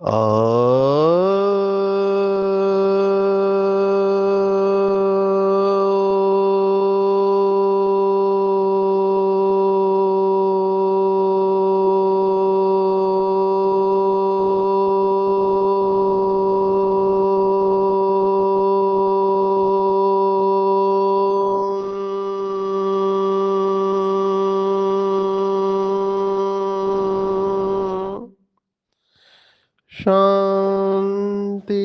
अ शांति।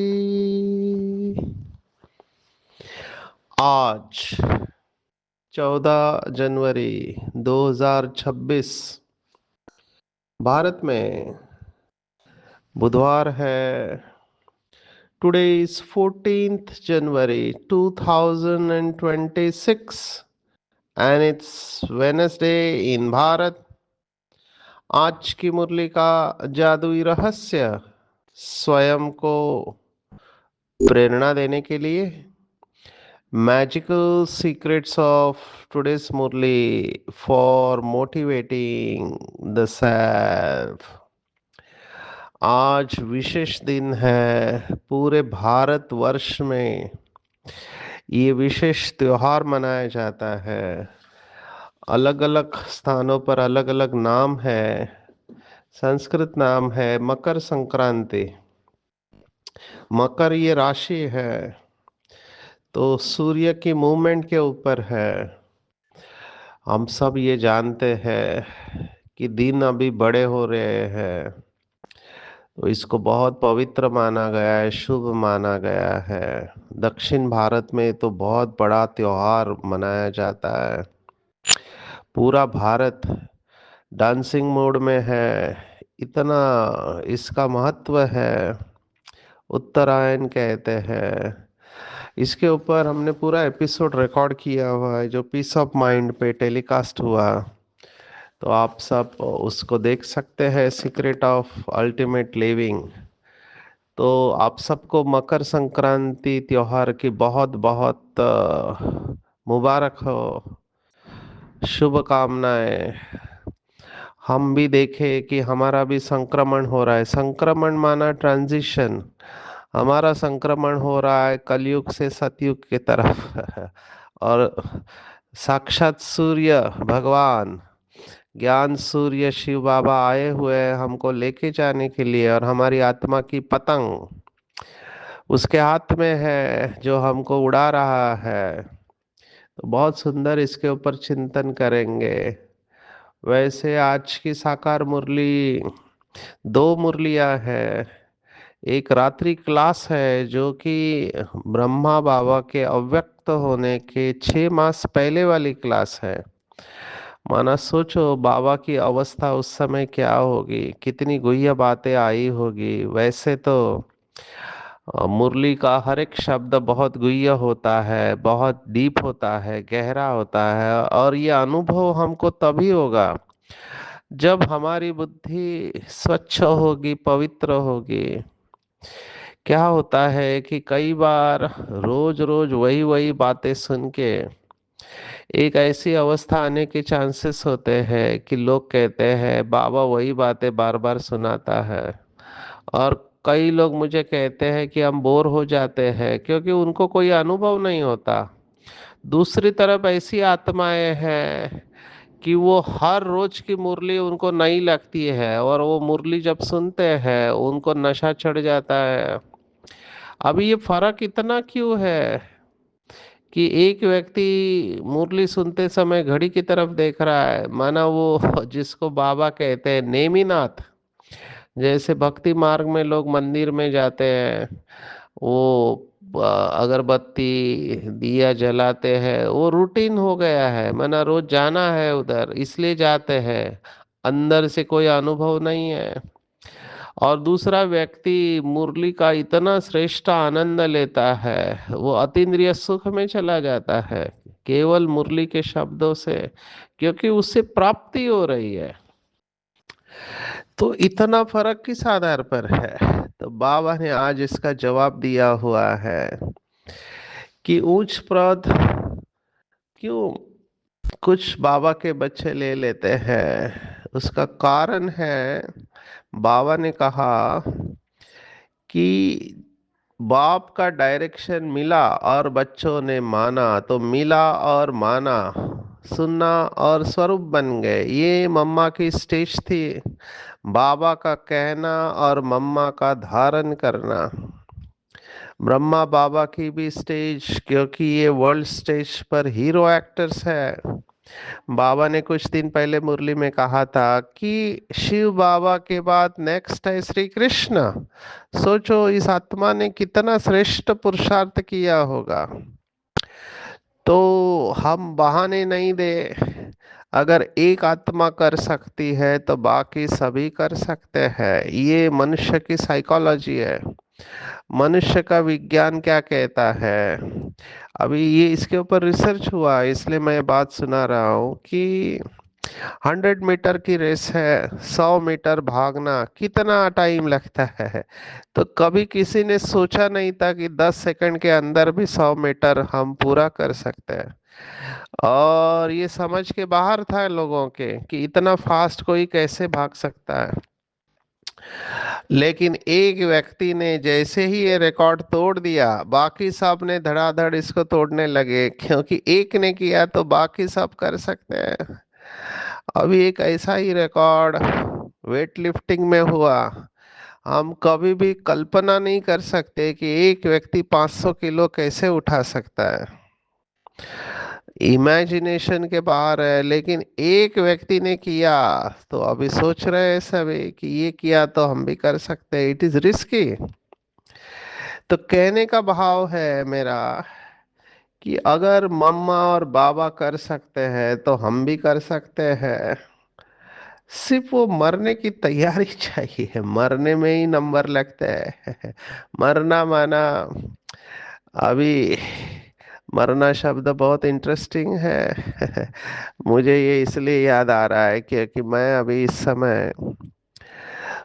आज 14 जनवरी 2026 भारत में बुधवार है। Today is 14th January 2026 and it's Wednesday in Bharat. आज की मुरली का जादुई रहस्य स्वयं को प्रेरणा देने के लिए magical secrets of today's Murli for motivating the self. आज विशेष दिन है। पूरे भारत वर्ष में ये विशेष त्योहार मनाया जाता है। अलग अलग स्थानों पर अलग अलग नाम है। संस्कृत नाम है मकर संक्रांति। मकर ये राशि है तो सूर्य की मूवमेंट के ऊपर है। हम सब ये जानते हैं कि दिन अभी बड़े हो रहे हैं, तो इसको बहुत पवित्र माना गया है, शुभ माना गया है। दक्षिण भारत में तो बहुत बड़ा त्योहार मनाया जाता है। पूरा भारत डांसिंग मोड में है, इतना इसका महत्व है। उत्तरायण कहते हैं। इसके ऊपर हमने पूरा एपिसोड रिकॉर्ड किया हुआ है जो पीस ऑफ माइंड पे टेलीकास्ट हुआ, तो आप सब उसको देख सकते हैं, सीक्रेट ऑफ अल्टीमेट लिविंग। तो आप सबको मकर संक्रांति त्योहार की बहुत बहुत मुबारक हो, शुभकामनाएं। हम भी देखें कि हमारा भी संक्रमण हो रहा है। संक्रमण माना ट्रांजिशन। हमारा संक्रमण हो रहा है कलयुग से सतयुग की तरफ और साक्षात सूर्य भगवान, ज्ञान सूर्य शिव बाबा आए हुए हैं हमको लेके जाने के लिए, और हमारी आत्मा की पतंग उसके हाथ में है जो हमको उड़ा रहा है। तो बहुत सुंदर इसके ऊपर चिंतन करेंगे। वैसे आज की साकार मुरली, दो मुरलियां हैं। एक रात्रि क्लास है जो कि ब्रह्मा बाबा के अव्यक्त होने के 6 मास पहले वाली क्लास है। माना सोचो बाबा की अवस्था उस समय क्या होगी, कितनी गुह्य बातें आई होगी। वैसे तो मुरली का हर एक शब्द बहुत गुह्य होता है, बहुत डीप होता है, गहरा होता है, और ये अनुभव हमको तभी होगा जब हमारी बुद्धि स्वच्छ होगी, पवित्र होगी। क्या होता है कि कई बार रोज रोज वही वही बातें सुन के एक ऐसी अवस्था आने के चांसेस होते हैं कि लोग कहते हैं बाबा वही बातें बार बार सुनाता है। और कई लोग मुझे कहते हैं कि हम बोर हो जाते हैं क्योंकि उनको कोई अनुभव नहीं होता। दूसरी तरफ ऐसी आत्माएं हैं कि वो हर रोज की मुरली उनको नई लगती है, और वो मुरली जब सुनते हैं उनको नशा चढ़ जाता है। अभी ये फर्क इतना क्यों है कि एक व्यक्ति मुरली सुनते समय घड़ी की तरफ देख रहा है, माना वो जिसको बाबा कहते हैं नेमीनाथ। जैसे भक्ति मार्ग में लोग मंदिर में जाते हैं, वो अगरबत्ती दिया जलाते हैं, वो रूटीन हो गया है, माना रोज जाना है उधर इसलिए जाते हैं, अंदर से कोई अनुभव नहीं है। और दूसरा व्यक्ति मुरली का इतना श्रेष्ठ आनंद लेता है, वो अतीन्द्रिय सुख में चला जाता है केवल मुरली के शब्दों से, क्योंकि उससे प्राप्ति हो रही है। तो इतना फर्क किस आधार पर है? तो बाबा ने आज इसका जवाब दिया हुआ है कि ऊंच प्रद क्यों कुछ बाबा के बच्चे ले लेते हैं। उसका कारण है, बाबा ने कहा कि बाप का डायरेक्शन मिला और बच्चों ने माना, तो मिला और माना, सुनना और स्वरूप बन गए। ये मम्मा की स्टेज थी। बाबा का कहना और मम्मा का धारण करना। ब्रह्मा बाबा की भी स्टेज, क्योंकि ये वर्ल्ड स्टेज पर हीरो एक्टर्स है। बाबा ने कुछ दिन पहले मुरली में कहा था कि शिव बाबा के बाद नेक्स्ट है श्री कृष्ण। सोचो इस आत्मा ने कितना श्रेष्ठ पुरुषार्थ किया होगा। तो हम बहाने नहीं दे। अगर एक आत्मा कर सकती है तो बाकी सभी कर सकते हैं। ये मनुष्य की साइकोलॉजी है। मनुष्य का विज्ञान क्या कहता है, अभी ये इसके ऊपर रिसर्च हुआ है, इसलिए मैं बात सुना रहा हूँ कि 100 मीटर की रेस है, 100 मीटर भागना कितना टाइम लगता है। तो कभी किसी ने सोचा नहीं था कि 10 सेकंड के अंदर भी 100 मीटर हम पूरा कर सकते हैं। और ये समझ के बाहर था लोगों के कि इतना फास्ट कोई कैसे भाग सकता है। लेकिन एक व्यक्ति ने जैसे ही ये रिकॉर्ड तोड़ दिया, बाकी सब ने धड़ाधड़ इसको तोड़ने लगे, क्योंकि एक ने किया तो बाकी सब कर सकते हैं। अभी एक ऐसा ही रिकॉर्ड वेट लिफ्टिंग में हुआ। हम कभी भी कल्पना नहीं कर सकते कि एक व्यक्ति 500 किलो कैसे उठा सकता है। इमेजिनेशन के बाहर है, लेकिन एक व्यक्ति ने किया। तो अभी सोच रहे हैं सभी कि ये किया तो हम भी कर सकते हैं। It is risky. तो कहने का भाव है मेरा कि अगर मम्मा और बाबा कर सकते हैं तो हम भी कर सकते हैं। सिर्फ वो मरने की तैयारी चाहिए, मरने में ही नंबर लगते हैं। मरना माना, अभी मरना शब्द बहुत इंटरेस्टिंग है। मुझे ये इसलिए याद आ रहा है क्योंकि मैं अभी इस समय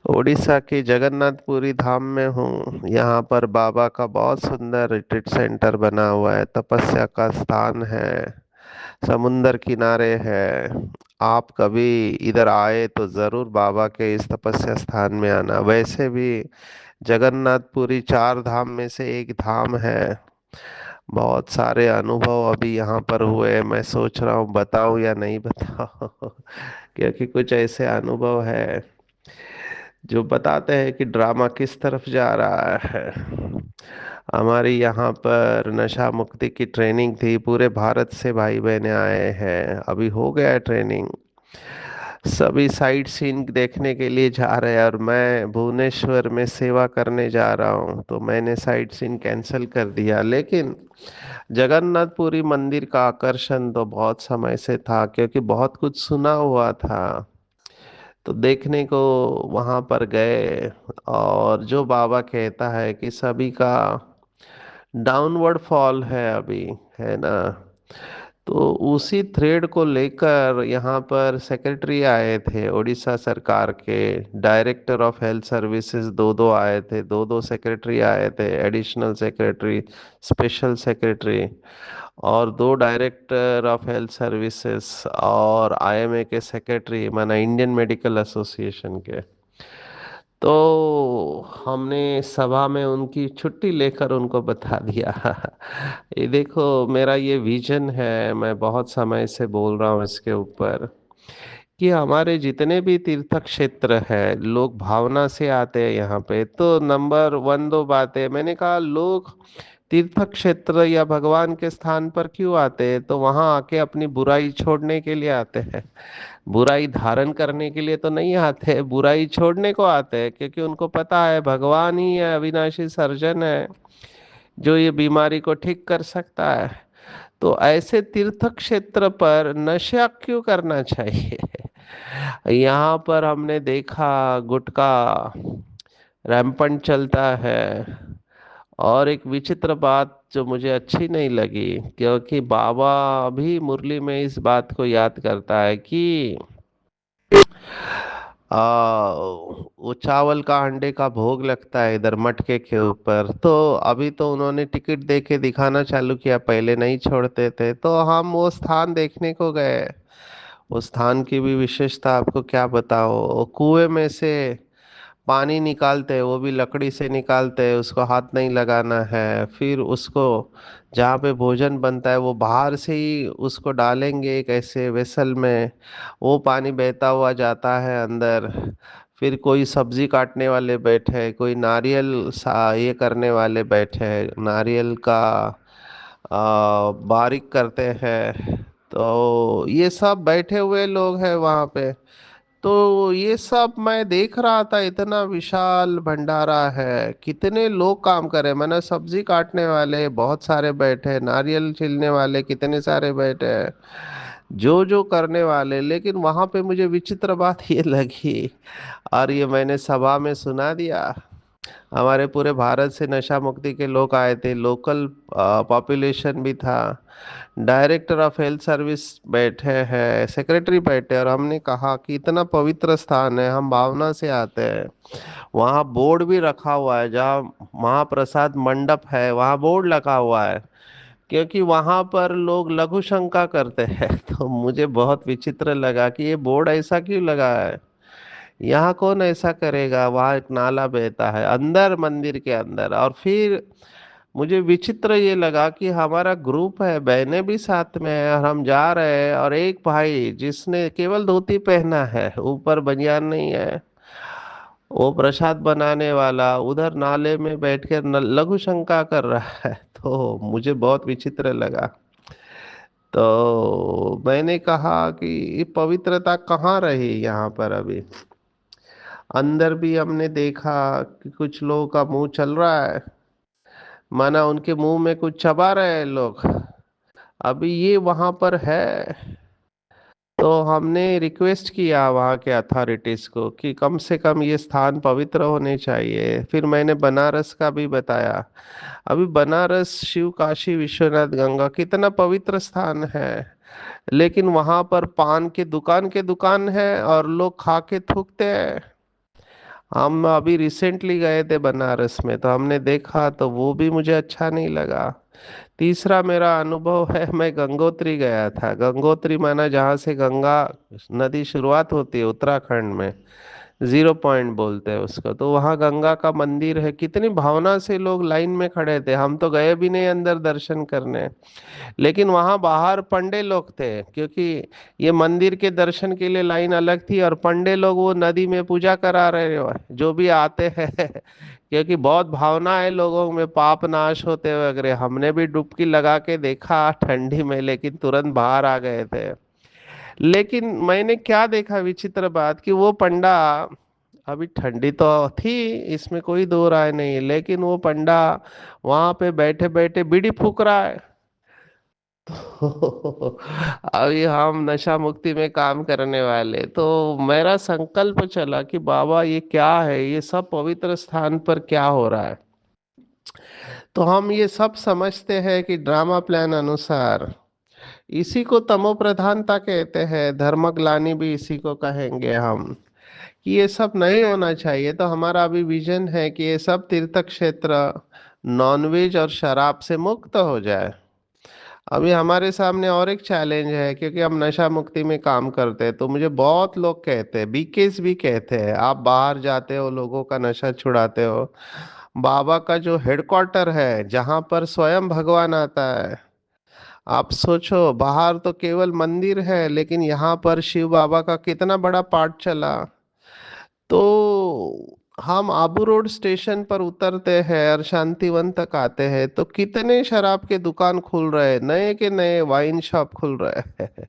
उड़ीसा के जगन्नाथपुरी धाम में हूँ। यहाँ पर बाबा का बहुत सुंदर रिट्रीट सेंटर बना हुआ है, तपस्या का स्थान है, समुंदर किनारे है। आप कभी इधर आए तो जरूर बाबा के इस तपस्या स्थान में आना। वैसे भी जगन्नाथपुरी 4 धाम में से एक धाम है। बहुत सारे अनुभव अभी यहाँ पर हुए, मैं सोच रहा हूँ बताऊँ या नहीं बताऊँ। क्योंकि कुछ ऐसे अनुभव है जो बताते हैं कि ड्रामा किस तरफ जा रहा है। हमारी यहाँ पर नशा मुक्ति की ट्रेनिंग थी, पूरे भारत से भाई बहने आए हैं, अभी हो गया है ट्रेनिंग। सभी साइट सीन देखने के लिए जा रहे हैं और मैं भुवनेश्वर में सेवा करने जा रहा हूँ, तो मैंने साइट सीन कैंसिल कर दिया। लेकिन जगन्नाथपुरी मंदिर का आकर्षण तो बहुत समय से था, क्योंकि बहुत कुछ सुना हुआ था। तो देखने को वहां पर गए, और जो बाबा कहता है कि सभी का डाउनवर्ड फॉल है अभी, है ना। तो उसी थ्रेड को लेकर यहाँ पर सेक्रेटरी आए थे उड़ीसा सरकार के, डायरेक्टर ऑफ हेल्थ सर्विसेज दो दो आए थे, दो दो सेक्रेटरी आए थे, एडिशनल सेक्रेटरी, स्पेशल सेक्रेटरी, और दो डायरेक्टर ऑफ हेल्थ सर्विसेज, और आईएमए के सेक्रेटरी, माना इंडियन मेडिकल एसोसिएशन के। तो हमने सभा में उनकी छुट्टी लेकर उनको बता दिया। ये देखो, मेरा ये विजन है, मैं बहुत समय से बोल रहा हूँ इसके ऊपर, कि हमारे जितने भी तीर्थ क्षेत्र है, लोग भावना से आते हैं यहाँ पे। तो नंबर वन दो बात है, मैंने कहा लोग तीर्थ क्षेत्र या भगवान के स्थान पर क्यों आते हैं, तो वहां आके अपनी बुराई छोड़ने के लिए आते हैं। बुराई धारण करने के लिए तो नहीं आते, बुराई छोड़ने को आते हैं, क्योंकि उनको पता है भगवान ही है, अविनाशी सर्जन है, जो ये बीमारी को ठीक कर सकता है। तो ऐसे तीर्थ क्षेत्र पर नशा क्यों करना चाहिए। यहाँ पर हमने देखा गुटखा रैंपन चलता है। और एक विचित्र बात जो मुझे अच्छी नहीं लगी, क्योंकि बाबा भी मुरली में इस बात को याद करता है कि वो चावल का अंडे का भोग लगता है इधर मटके के ऊपर। तो अभी तो उन्होंने टिकट दे के दिखाना चालू किया, पहले नहीं छोड़ते थे। तो हम वो स्थान देखने को गए। उस स्थान की भी विशेषता आपको क्या बताओ, कुएं में से पानी निकालते हैं वो भी लकड़ी से निकालते हैं, उसको हाथ नहीं लगाना है। फिर उसको जहाँ पे भोजन बनता है वो बाहर से ही उसको डालेंगे एक ऐसे वेसल में, वो पानी बहता हुआ जाता है अंदर। फिर कोई सब्जी काटने वाले बैठे हैं, कोई नारियल ये करने वाले बैठे हैं, नारियल का बारीक करते हैं। तो ये सब बैठे हुए लोग हैं वहाँ पे। तो ये सब मैं देख रहा था, इतना विशाल भंडारा है, कितने लोग काम कर रहे हैं। मैंने सब्जी काटने वाले बहुत सारे बैठे हैं, नारियल छीलने वाले कितने सारे बैठे हैं, जो जो करने वाले। लेकिन वहां पे मुझे विचित्र बात ये लगी, और ये मैंने सभा में सुना दिया। हमारे पूरे भारत से नशा मुक्ति के लोग आए थे, लोकल पॉपुलेशन भी था, डायरेक्टर ऑफ हेल्थ सर्विस बैठे हैं, सेक्रेटरी बैठे, और हमने कहा कि इतना पवित्र स्थान है, हम भावना से आते हैं। वहाँ बोर्ड भी रखा हुआ है, जहाँ महाप्रसाद मंडप है वहाँ बोर्ड लगा हुआ है, क्योंकि वहाँ पर लोग लघु शंका करते हैं। तो मुझे बहुत विचित्र लगा कि ये बोर्ड ऐसा क्यों लगा है, यहाँ कौन ऐसा करेगा। वहाँ एक नाला बहता है अंदर मंदिर के अंदर। और फिर मुझे विचित्र ये लगा कि हमारा ग्रुप है, बहनें भी साथ में है, और हम जा रहे हैं, और एक भाई जिसने केवल धोती पहना है, ऊपर बनियान नहीं है, वो प्रसाद बनाने वाला उधर नाले में बैठ कर लघु शंका कर रहा है। तो मुझे बहुत विचित्र लगा। तो मैंने कहा कि ये पवित्रता कहाँ रही यहाँ पर अभी। अंदर भी हमने देखा कि कुछ लोगों का मुंह चल रहा है, माना उनके मुंह में कुछ चबा रहे हैं लोग। अभी ये वहां पर है। तो हमने रिक्वेस्ट किया वहाँ के अथॉरिटीज को कि कम से कम ये स्थान पवित्र होने चाहिए। फिर मैंने बनारस का भी बताया। अभी बनारस शिव काशी विश्वनाथ गंगा कितना पवित्र स्थान है, लेकिन वहां पर पान के दुकान है और लोग खा के थूकते हैं। हम अभी रिसेंटली गए थे बनारस में, तो हमने देखा, तो वो भी मुझे अच्छा नहीं लगा। तीसरा मेरा अनुभव है, मैं गंगोत्री गया था। गंगोत्री माना जहाँ से गंगा नदी शुरुआत होती है उत्तराखंड में, 0 पॉइंट बोलते हैं उसको। तो वहाँ गंगा का मंदिर है, कितनी भावना से लोग लाइन में खड़े थे। हम तो गए भी नहीं अंदर दर्शन करने, लेकिन वहाँ बाहर पंडे लोग थे, क्योंकि ये मंदिर के दर्शन के लिए लाइन अलग थी, और पंडे लोग वो नदी में पूजा करा रहे हो जो भी आते हैं। क्योंकि बहुत भावना है लोगों में, पाप नाश होते वगैरह। हमने भी डुबकी लगा के देखा ठंडी में, लेकिन तुरंत बाहर आ गए थे। लेकिन मैंने क्या देखा विचित्र बात, कि वो पंडा, अभी ठंडी तो थी, इसमें कोई दो राय नहीं, लेकिन वो पंडा वहां पे बैठे बैठे बीड़ी फूक रहा है। अभी हम नशा मुक्ति में काम करने वाले, तो मेरा संकल्प चला कि बाबा ये क्या है, ये सब पवित्र स्थान पर क्या हो रहा है। तो हम ये सब समझते हैं कि ड्रामा प्लान अनुसार, इसी को तमो प्रधानता कहते हैं, धर्मग्लानि भी इसी को कहेंगे हम, कि ये सब नहीं होना चाहिए। तो हमारा अभी विजन है कि ये सब तीर्थ क्षेत्र नॉनवेज और शराब से मुक्त हो जाए। अभी हमारे सामने और एक चैलेंज है, क्योंकि हम नशा मुक्ति में काम करते हैं, तो मुझे बहुत लोग कहते हैं, बीकेस भी कहते हैं, आप बाहर जाते हो लोगों का नशा छुड़ाते हो, बाबा का जो हेडक्वार्टर है जहाँ पर स्वयं भगवान आता है, आप सोचो, बाहर तो केवल मंदिर है, लेकिन यहाँ पर शिव बाबा का कितना बड़ा पाठ चला। तो हम आबू रोड स्टेशन पर उतरते हैं और शांतिवन तक आते हैं, तो कितने शराब के दुकान खुल रहे हैं, नए के नए वाइन शॉप खुल रहे हैं।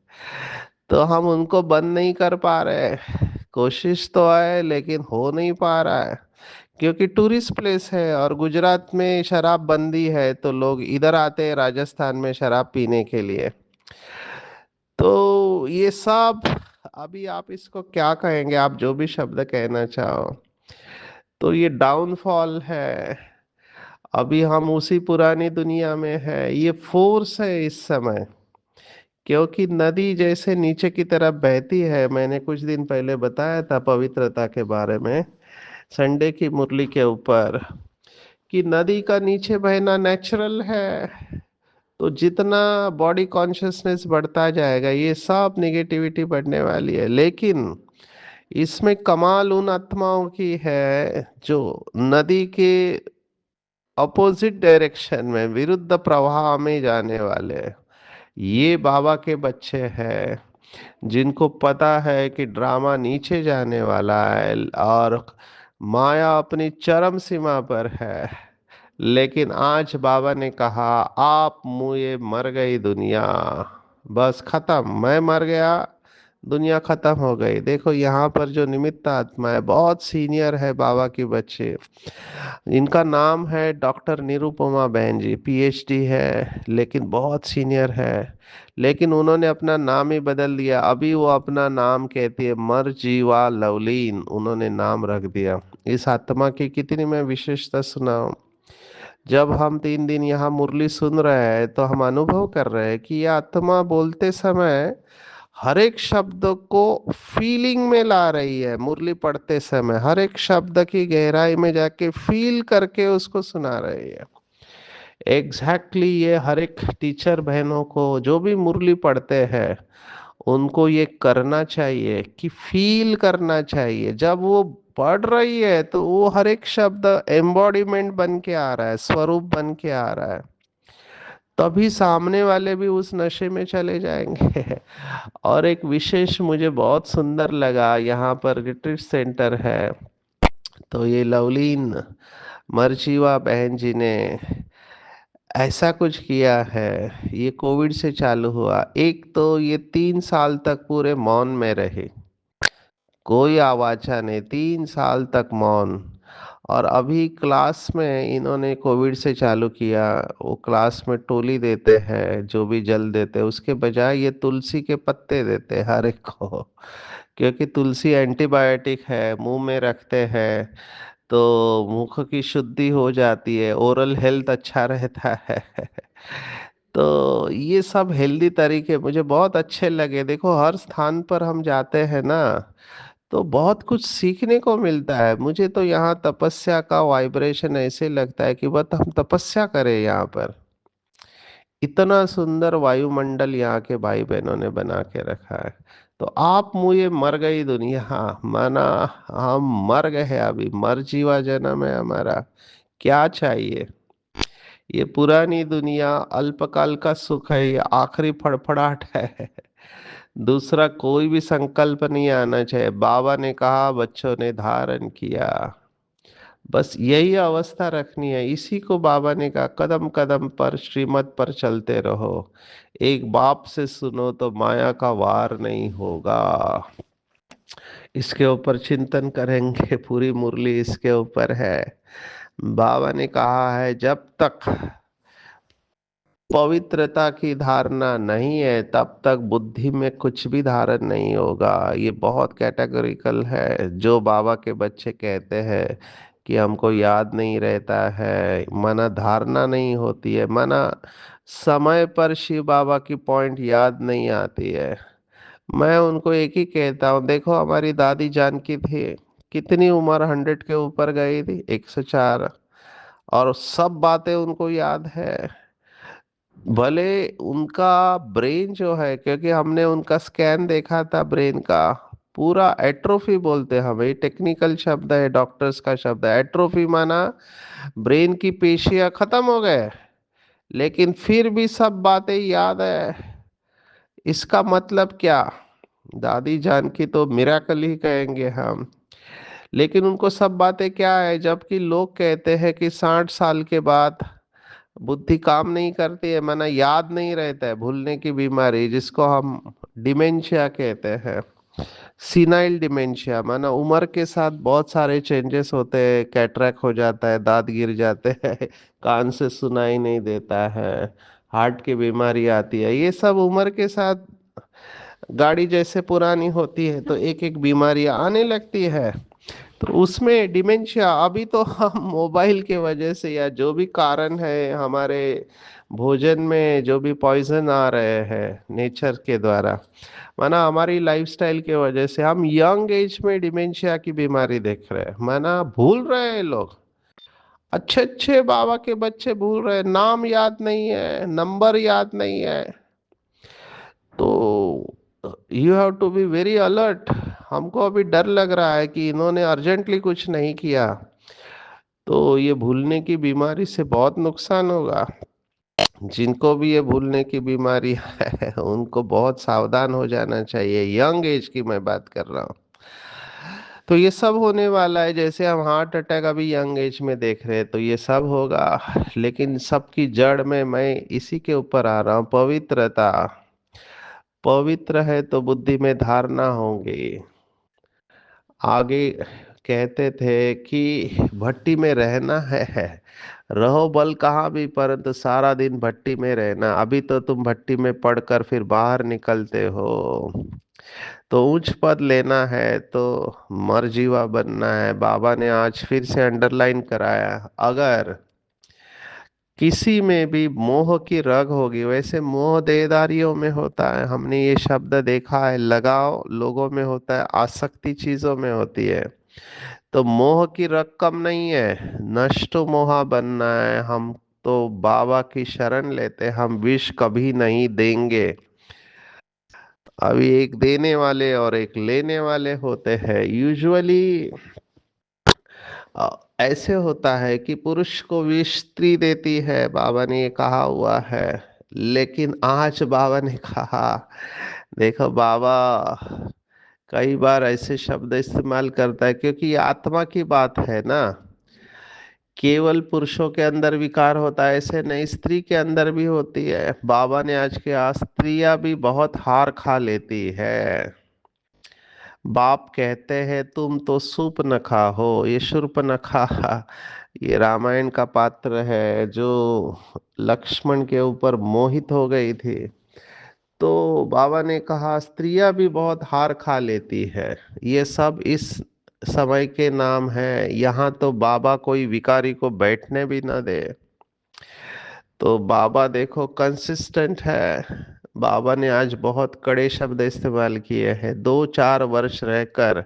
तो हम उनको बंद नहीं कर पा रहे हैं। कोशिश तो है लेकिन हो नहीं पा रहा है, क्योंकि टूरिस्ट प्लेस है, और गुजरात में शराब बंदी है, तो लोग इधर आते हैं राजस्थान में शराब पीने के लिए। तो ये सब, अभी आप इसको क्या कहेंगे, आप जो भी शब्द कहना चाहो, तो ये डाउनफॉल है। अभी हम उसी पुरानी दुनिया में है, ये फोर्स है इस समय। क्योंकि नदी जैसे नीचे की तरफ बहती है, मैंने कुछ दिन पहले बताया था पवित्रता के बारे में, संडे की मुरली के ऊपर, कि नदी का नीचे बहना नेचुरल है। तो जितना बॉडी कॉन्शियसनेस बढ़ता जाएगा, ये सब निगेटिविटी बढ़ने वाली है। लेकिन इसमें कमाल उन आत्माओं की है जो नदी के अपोजिट डायरेक्शन में, विरुद्ध प्रवाह में जाने वाले हैं। ये बाबा के बच्चे हैं जिनको पता है कि ड्रामा नीचे जाने वाला है और माया अपनी चरम सीमा पर है। लेकिन आज बाबा ने कहा, आप मुझे मर गई दुनिया, बस खत्म, मैं मर गया, दुनिया खत्म हो गई। देखो यहाँ पर जो निमित्त आत्मा है, बहुत सीनियर है बाबा की बच्चे। इनका नाम है डॉक्टर निरुपमा बहन जी, पीएचडी है, लेकिन बहुत सीनियर है। लेकिन उन्होंने अपना नाम ही बदल दिया। अभी वो अपना नाम कहती है मरजीवा लवलीन, उन्होंने नाम रख दिया। इस आत्मा की कितनी मैं विशेषता सुनाऊं। जब हम 3 दिन यहाँ मुरली सुन रहे हैं तो हम अनुभव कर रहे हैं कि यह आत्मा बोलते समय हर एक शब्द को फीलिंग में ला रही है। मुरली पढ़ते समय हर एक शब्द की गहराई में जाके फील करके उसको सुना रही है। एग्जैक्टली ये हर एक टीचर बहनों को जो भी मुरली पढ़ते हैं उनको ये करना चाहिए कि फील करना चाहिए। जब वो पढ़ रही है तो वो हर एक शब्द एम्बॉडीमेंट बन के आ रहा है, स्वरूप बन के आ रहा है। तभी सामने वाले भी उस नशे में चले जाएंगे। और एक विशेष मुझे बहुत सुंदर लगा, यहाँ पर रिट्रीट सेंटर है, तो ये लवलीन मरचीवा बहन जी ने ऐसा कुछ किया है। ये कोविड से चालू हुआ, एक तो ये 3 साल तक पूरे मौन में रहे, कोई आवाज़ नहीं, 3 साल तक मौन। और अभी क्लास में इन्होंने कोविड से चालू किया, वो क्लास में टोली देते हैं, जो भी जल देते हैं उसके बजाय ये तुलसी के पत्ते देते हैं हर एक को। क्योंकि तुलसी एंटीबायोटिक है, मुंह में रखते हैं तो मुख की शुद्धि हो जाती है, ओरल हेल्थ अच्छा रहता है। तो ये सब हेल्दी तरीके मुझे बहुत अच्छे लगे। देखो हर स्थान पर हम जाते हैं ना, तो बहुत कुछ सीखने को मिलता है। मुझे तो यहाँ तपस्या का वाइब्रेशन ऐसे लगता है कि बस हम तपस्या करें यहाँ पर। इतना सुंदर वायुमंडल यहाँ के भाई बहनों ने बना के रखा है। तो आप मुझे मर गई दुनिया, माना हम मर गए, अभी मर जीवा जन्म है हमारा, क्या चाहिए। ये पुरानी दुनिया अल्पकाल का सुख है, ये आखिरी फड़फड़ाहट है। दूसरा कोई भी संकल्प नहीं आना चाहिए। बाबा ने कहा, बच्चों ने धारण किया, बस यही अवस्था रखनी है। इसी को बाबा ने कहा, कदम कदम पर श्रीमत पर चलते रहो, एक बाप से सुनो तो माया का वार नहीं होगा। इसके ऊपर चिंतन करेंगे, पूरी मुरली इसके ऊपर है। बाबा ने कहा है, जब तक पवित्रता की धारणा नहीं है तब तक बुद्धि में कुछ भी धारण नहीं होगा। ये बहुत कैटेगोरिकल है। जो बाबा के बच्चे कहते हैं कि हमको याद नहीं रहता है, माना धारणा नहीं होती है, माना समय पर शिव बाबा की पॉइंट याद नहीं आती है। मैं उनको एक ही कहता हूँ, देखो हमारी दादी जानकी थी, कितनी उम्र 100 के ऊपर गई थी, 104, और सब बातें उनको याद है। भले उनका ब्रेन जो है, क्योंकि हमने उनका स्कैन देखा था ब्रेन का, पूरा एट्रोफी बोलते हैं हम, ये टेक्निकल शब्द है, डॉक्टर्स का शब्द है। एट्रोफी माना ब्रेन की पेशियां खत्म हो गए, लेकिन फिर भी सब बातें याद है। इसका मतलब क्या, दादी जान की तो मिराकल ही कहेंगे हम। लेकिन उनको सब बातें क्या है, जबकि लोग कहते हैं कि 60 साल के बाद बुद्धि काम नहीं करती है, माना याद नहीं रहता है, भूलने की बीमारी जिसको हम डिमेंशिया कहते हैं। सीनाइल डिमेंशिया माना उम्र के साथ बहुत सारे चेंजेस होते हैं, कैटरेक्ट हो जाता है, दांत गिर जाते हैं, कान से सुनाई नहीं देता है, हार्ट की बीमारी आती है। ये सब उम्र के साथ, गाड़ी जैसे पुरानी होती है तो एक एक बीमारियां आने लगती है। तो उसमें डिमेंशिया, अभी तो हम मोबाइल के वजह से या जो भी कारण है, हमारे भोजन में जो भी पॉइजन आ रहे हैं नेचर के द्वारा, माना हमारी लाइफस्टाइल के वजह से हम यंग एज में डिमेंशिया की बीमारी देख रहे हैं। माना भूल रहे हैं लोग, अच्छे अच्छे बाबा के बच्चे भूल रहे हैं, नाम याद नहीं है, नंबर याद नहीं है। तो you have to be very alert. हमको अभी डर लग रहा है कि इन्होंने अर्जेंटली कुछ नहीं किया तो ये भूलने की बीमारी से बहुत नुकसान होगा। जिनको भी ये भूलने की बीमारी है उनको बहुत सावधान हो जाना चाहिए। यंग एज की मैं बात कर रहा हूँ। तो ये सब होने वाला है। जैसे हम हार्ट अटैक अभी यंग एज में देख रहे हैं तो ये सब होगा। लेकिन सबकी जड़ में मैं इसी के ऊपर आ रहा हूँ, पवित्रता। पवित्र है तो बुद्धि में धारणा होंगी। आगे कहते थे कि भट्टी में रहना है, रहो भल कहाँ भी, परंतु सारा दिन भट्टी में रहना। अभी तो तुम भट्टी में पड़कर फिर बाहर निकलते हो। तो उच्च पद लेना है तो मरजीवा बनना है। बाबा ने आज फिर से अंडरलाइन कराया, अगर किसी में भी मोह की रग होगी, वैसे मोह देहधारियों में होता है, हमने ये शब्द देखा है। लगाव लोगों में होता है, आसक्ति चीजों में होती है। तो मोह की रग कम नहीं है, नष्टो मोहा बनना है। हम तो बाबा की शरण लेते, हम विष कभी नहीं देंगे। अभी एक देने वाले और एक लेने वाले होते हैं यूजुअली। ऐसे होता है कि पुरुष को विष स्त्री देती है, बाबा ने ये कहा हुआ है। लेकिन आज बाबा ने कहा, देखो बाबा कई बार ऐसे शब्द इस्तेमाल करता है क्योंकि ये आत्मा की बात है ना। केवल पुरुषों के अंदर विकार होता है ऐसे नहीं, स्त्री के अंदर भी होती है। बाबा ने आज कहा स्त्रियां भी बहुत हार खा लेती है। बाप कहते हैं तुम तो सूर्पनखा हो, ये शूर्पनखा ये रामायण का पात्र है जो लक्ष्मण के ऊपर मोहित हो गई थी। तो बाबा ने कहा स्त्रियां भी बहुत हार खा लेती है। ये सब इस समय के नाम है। यहाँ तो बाबा कोई विकारी को बैठने भी ना दे। तो बाबा देखो कंसिस्टेंट है। बाबा ने आज बहुत कड़े शब्द इस्तेमाल किए हैं। 2-4 वर्ष रहकर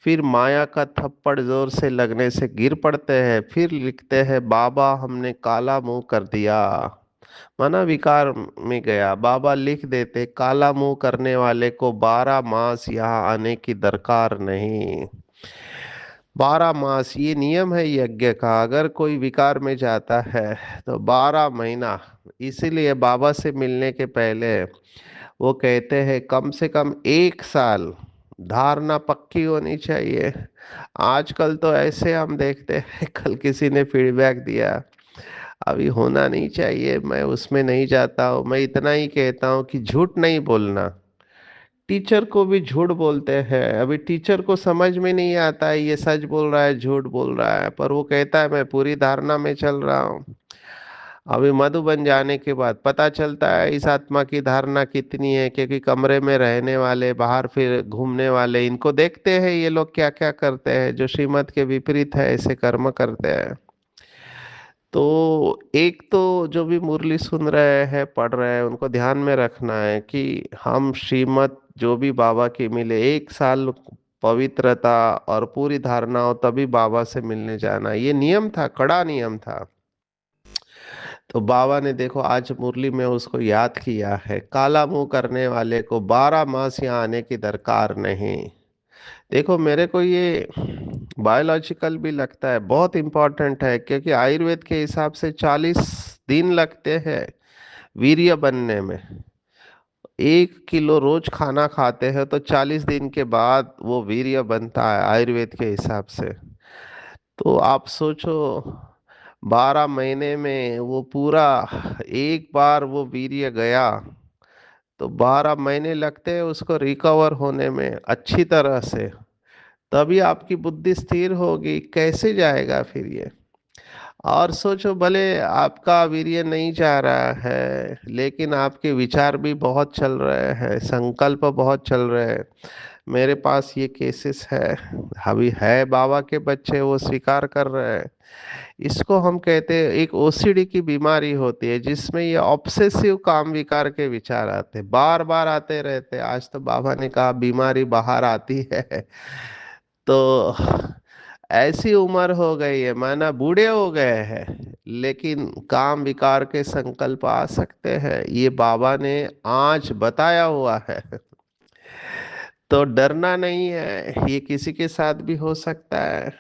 फिर माया का थप्पड़ जोर से लगने से गिर पड़ते हैं, फिर लिखते हैं बाबा हमने काला मुंह कर दिया। माना विकार में गया। बाबा लिख देते काला मुंह करने वाले को 12 मास यहाँ आने की दरकार नहीं। 12 मास ये नियम है यज्ञ का। अगर कोई विकार में जाता है तो 12 महीना। इसीलिए बाबा से मिलने के पहले वो कहते हैं कम से कम 1 साल धारणा पक्की होनी चाहिए। आजकल तो ऐसे हम देखते हैं कल किसी ने फीडबैक दिया, अभी होना नहीं चाहिए, मैं उसमें नहीं जाता हूँ। मैं इतना ही कहता हूँ कि झूठ नहीं बोलना। टीचर को भी झूठ बोलते हैं। अभी टीचर को समझ में नहीं आता है ये सच बोल रहा है झूठ बोल रहा है, पर वो कहता है मैं पूरी धारणा में चल रहा हूँ। अभी मधुबन जाने के बाद पता चलता है इस आत्मा की धारणा कितनी है, क्योंकि कमरे में रहने वाले बाहर फिर घूमने वाले इनको देखते हैं ये लोग क्या क्या करते हैं, जो श्रीमत के विपरीत है ऐसे कर्म करते हैं। तो एक तो जो भी मुरली सुन रहे हैं पढ़ रहे हैं उनको ध्यान में रखना है कि हम श्रीमत जो भी बाबा की मिले 1 साल पवित्रता और पूरी धारणा हो तभी बाबा से मिलने जाना। ये नियम था, कड़ा नियम था। तो बाबा ने देखो आज मुरली में उसको याद किया है, काला मुंह करने वाले को 12 मास यहाँ आने की दरकार नहीं। देखो मेरे को ये बायोलॉजिकल भी लगता है, बहुत इंपॉर्टेंट है, क्योंकि आयुर्वेद के हिसाब से 40 दिन लगते हैं वीर्य बनने में। 1 किलो रोज खाना खाते हैं तो 40 दिन के बाद वो वीर्य बनता है आयुर्वेद के हिसाब से। तो आप सोचो 12 महीने में वो पूरा एक बार वो वीर्य गया तो 12 महीने लगते हैं उसको रिकवर होने में अच्छी तरह से। तभी आपकी बुद्धि स्थिर होगी, कैसे जाएगा फिर ये। और सोचो भले आपका वीर्य नहीं जा रहा है लेकिन आपके विचार भी बहुत चल रहे हैं, संकल्प बहुत चल रहे हैं। मेरे पास ये केसेस है, अभी है बाबा के बच्चे वो स्वीकार कर रहे हैं। इसको हम कहते हैं एक ओसीडी की बीमारी होती है जिसमें ये ऑब्सेसिव काम विकार के विचार आते हैं, बार बार आते रहते हैं। आज तो बाबा ने कहा बीमारी बाहर आती है। तो ऐसी उम्र हो गई है, माना बूढ़े हो गए हैं, लेकिन काम विकार के संकल्प आ सकते हैं, ये बाबा ने आज बताया हुआ है। तो डरना नहीं है, ये किसी के साथ भी हो सकता है।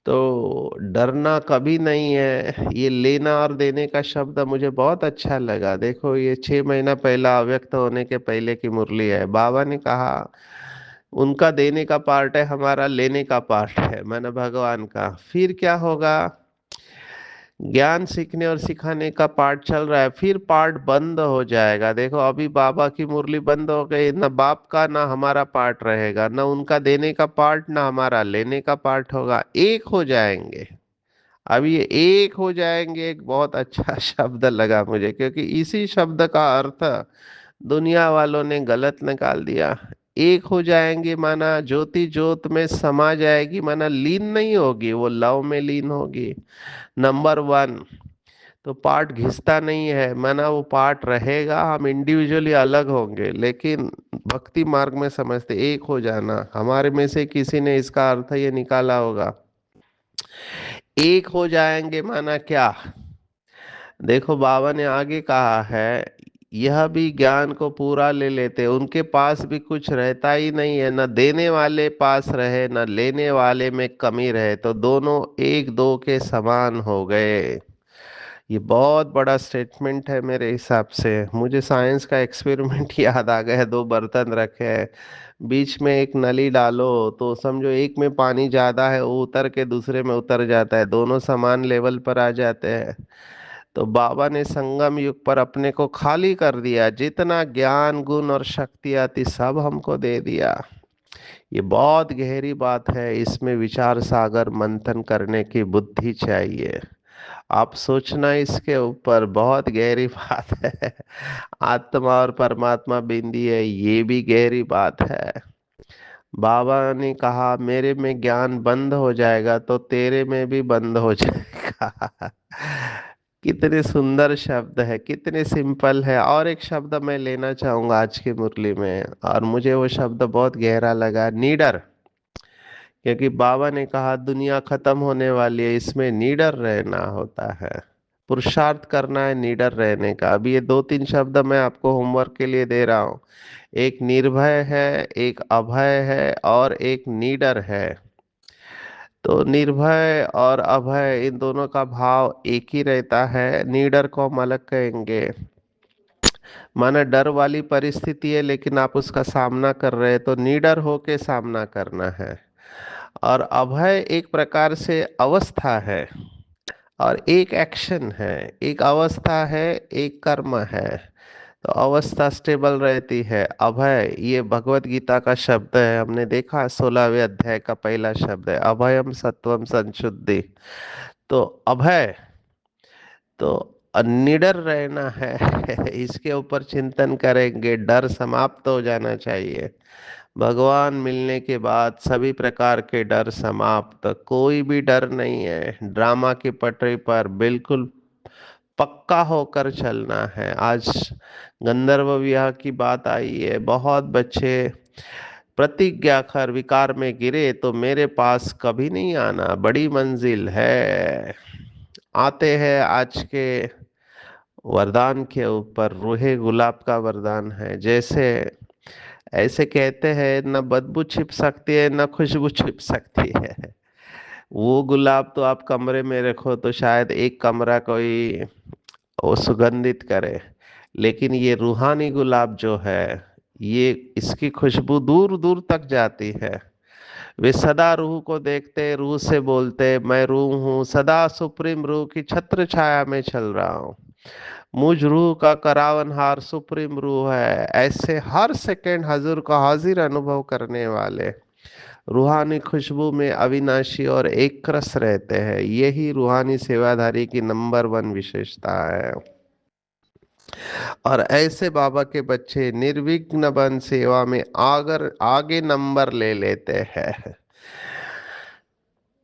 तो डरना कभी नहीं है। ये लेना और देने का शब्द मुझे बहुत अच्छा लगा। देखो, ये 6 महीना पहला अव्यक्त होने के पहले की मुरली है। बाबा ने कहा उनका देने का पार्ट है, हमारा लेने का पार्ट है, मैंने भगवान का। फिर क्या होगा? ज्ञान सीखने और सिखाने का पार्ट चल रहा है, फिर पार्ट बंद हो जाएगा। देखो, अभी बाबा की मुरली बंद हो गई, ना बाप का ना हमारा पार्ट रहेगा, ना उनका देने का पार्ट ना हमारा लेने का पार्ट होगा। एक हो जाएंगे। अब ये एक हो जाएंगे एक बहुत अच्छा शब्द लगा मुझे, क्योंकि इसी शब्द का अर्थ दुनिया वालों ने गलत निकाल दिया। एक हो जाएंगे माना ज्योति ज्योत में समा जाएगी, माना लीन नहीं होगी, वो लव में लीन होगी। Number one. तो पार्ट घिसता नहीं है, माना वो पार्ट रहेगा, हम इंडिविजुअली अलग होंगे, लेकिन भक्ति मार्ग में समझते एक हो जाना। हमारे में से किसी ने इसका अर्थ ये निकाला होगा। एक हो जाएंगे माना क्या? देखो, बाबा ने आगे कहा है, यह भी ज्ञान को पूरा ले लेते, उनके पास भी कुछ रहता ही नहीं है, न देने वाले पास रहे न लेने वाले में कमी रहे, तो दोनों एक दो के समान हो गए। ये बहुत बड़ा स्टेटमेंट है मेरे हिसाब से। मुझे साइंस का एक्सपेरिमेंट याद आ गया। दो बर्तन रखे हैं, बीच में एक नली डालो, तो समझो एक में पानी ज्यादा है, वो उतर के दूसरे में उतर जाता है, दोनों समान लेवल पर आ जाते हैं। तो बाबा ने संगम युग पर अपने को खाली कर दिया, जितना ज्ञान गुण और शक्तियाँ थी सब हमको दे दिया। ये बहुत गहरी बात है, इसमें विचार सागर मंथन करने की बुद्धि चाहिए। आप सोचना इसके ऊपर, बहुत गहरी बात है। आत्मा और परमात्मा बिंदी है, ये भी गहरी बात है। बाबा ने कहा मेरे में ज्ञान बंद हो जाएगा तो तेरे में भी बंद हो जाएगा। कितने सुंदर शब्द है, कितने सिंपल है। और एक शब्द मैं लेना चाहूंगा आज की मुरली में, और मुझे वो शब्द बहुत गहरा लगा, नीडर। क्योंकि बाबा ने कहा दुनिया खत्म होने वाली है, इसमें नीडर रहना होता है, पुरुषार्थ करना है नीडर रहने का। अभी ये दो तीन शब्द मैं आपको होमवर्क के लिए दे रहा हूँ। एक निर्भय है, एक अभय है, और एक नीडर है। तो निर्भय और अभय इन दोनों का भाव एक ही रहता है। नीडर को हम अलग कहेंगे, माना डर वाली परिस्थिति है लेकिन आप उसका सामना कर रहे हैं, तो नीडर होके सामना करना है। और अभय एक प्रकार से अवस्था है, और एक एक्शन है। एक अवस्था है, एक कर्म है। तो अवस्था स्टेबल रहती है। अभय ये भगवत गीता का शब्द है, हमने देखा 16वें अध्याय का पहला शब्द है, अभयम सत्वम संशुद्धि। तो अभय, तो निडर रहना है। इसके ऊपर चिंतन करेंगे, डर समाप्त हो जाना चाहिए। भगवान मिलने के बाद सभी प्रकार के डर समाप्त, कोई भी डर नहीं है। ड्रामा की पटरी पर बिल्कुल पक्का होकर चलना है। आज गंधर्व विवाह की बात आई है, बहुत बच्चे प्रतिज्ञा कर विकार में गिरे तो मेरे पास कभी नहीं आना, बड़ी मंजिल है। आते हैं आज के वरदान के ऊपर। रूहे गुलाब का वरदान है। जैसे ऐसे कहते हैं, न बदबू छिप सकती है न खुशबू छिप सकती है। वो गुलाब तो आप कमरे में रखो तो शायद एक कमरा कोई वो सुगंधित करे, लेकिन ये रूहानी गुलाब जो है, ये इसकी खुशबू दूर दूर तक जाती है। वे सदा रूह को देखते, रूह से बोलते, मैं रूह हूँ, सदा सुप्रीम रूह की छत्र छाया में चल रहा हूँ। मुझ रूह का करावनहार सुप्रीम रूह है। ऐसे हर सेकंड हजूर का हाजिर अनुभव करने वाले रूहानी खुशबू में अविनाशी और एक रस रहते हैं। यही रूहानी सेवाधारी की नंबर वन विशेषता है। और ऐसे बाबा के बच्चे निर्विघ्न बन सेवा में आगर आगे नंबर ले लेते हैं।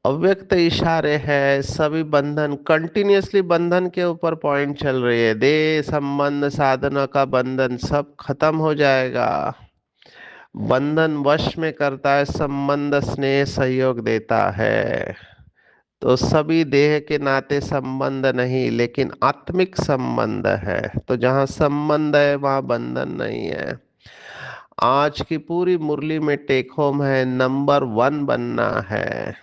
अव्यक्त इशारे है, सभी बंधन कंटिन्यूअसली बंधन के ऊपर पॉइंट चल रही है। देह संबंध साधना का बंधन सब खत्म हो जाएगा। बंधन वश में करता है, संबंध स्नेह सहयोग देता है। तो सभी देह के नाते संबंध नहीं, लेकिन आत्मिक संबंध है। तो जहाँ संबंध है वहाँ बंधन नहीं है। आज की पूरी मुरली में टेक होम है, नंबर वन बनना है।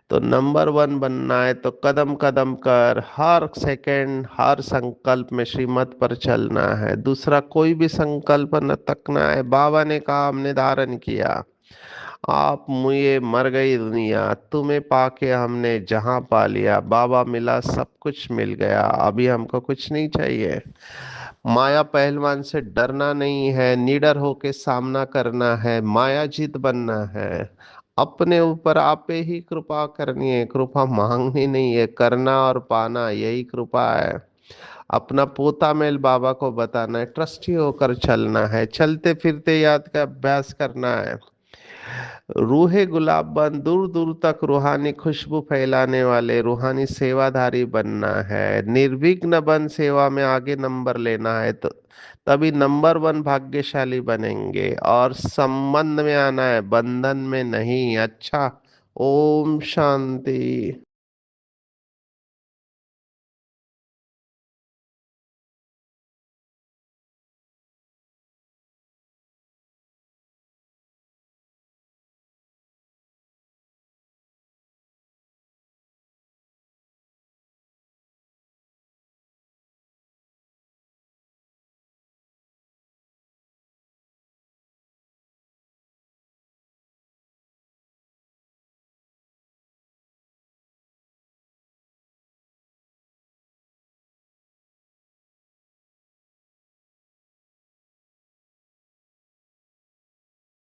तो नंबर वन बनना है तो कदम कदम कर हर सेकंड हर संकल्प में श्रीमत पर चलना है, दूसरा कोई भी संकल्प न तकना है। बाबा ने कहा, हमने धारण किया, आप मुझे मर गई दुनिया, तुम्हें पाके हमने जहां पा लिया। बाबा मिला, सब कुछ मिल गया, अभी हमको कुछ नहीं चाहिए। माया पहलवान से डरना नहीं है, निडर होके सामना करना है, माया जीत बनना है। अपने ऊपर आपे ही कृपा करनी है, कृपा मांगनी नहीं है, करना और पाना यही कृपा है। अपना पोता मेल बाबा को बताना है, ट्रस्टी होकर चलना है, चलते फिरते याद का अभ्यास करना है। रूहे गुलाब बन दूर दूर तक रूहानी खुशबू फैलाने वाले रूहानी सेवाधारी बनना है। निर्विघ्न बन सेवा में आगे नंबर लेना है, तो तभी नंबर वन भाग्यशाली बनेंगे। और संबंध में आना है, बंधन में नहीं। अच्छा, ओम शांति।